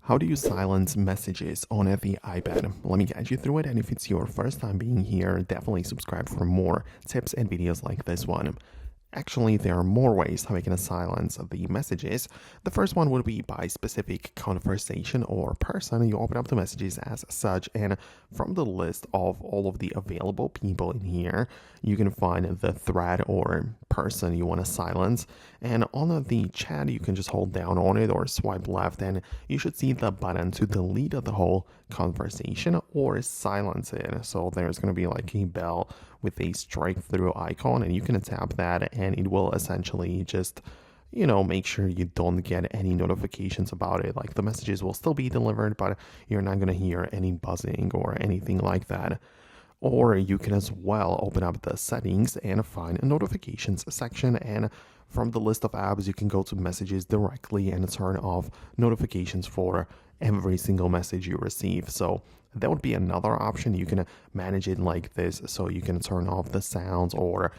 How do you silence messages on the iPad? Let me guide you through it, and if it's your first time being here, definitely subscribe for more tips and videos like this one. Actually, there are more ways how we can silence the messages. The first one would be by specific conversation or person. You open up the messages as such, and from the list of all of the available people in here, you can find the thread or person you want to silence. And on the chat, you can just hold down on it or swipe left, and you should see the button to delete the whole conversation or silence it. So there's going to be like a bell with a strike through icon, and you can tap that and it will essentially just make sure you don't get any notifications about it. Like the messages will still be delivered, but you're not going to hear any buzzing or anything like that. Or you can as well open up the settings and find a notifications section, and from the list of apps you can go to messages directly and turn off notifications for every single message you receive. So that would be another option. You can manage it like this, so you can turn off the sounds or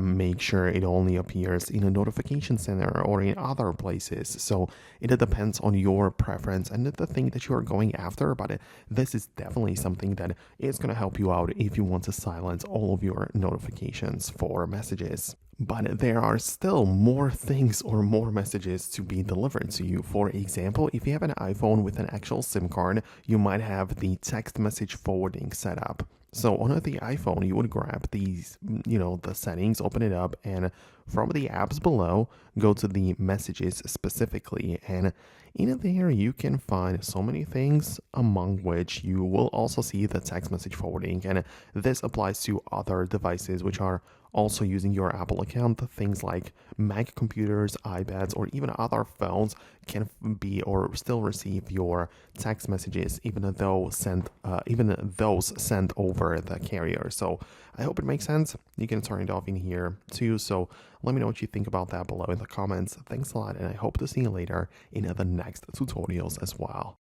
make sure it only appears in a notification center or in other places. So it depends on your preference and the thing that you are going after, but this is definitely something that is going to help you out if you want to silence all of your notifications for messages. But there are still more things or more messages to be delivered to you. For example, if you have an iPhone with an actual SIM card, you might have the text message forwarding set up. So on the iPhone, you would grab these, the settings, open it up, and from the apps below, go to the messages specifically. And in there, you can find so many things, among which you will also see the text message forwarding. And this applies to other devices which are also using your Apple account. Things like Mac computers, iPads, or even other phones can be or still receive your text messages, even those sent over the carrier. So I hope it makes sense. You can turn it off in here too. So let me know what you think about that below in the comments. Thanks a lot, and I hope to see you later in the next tutorials as well.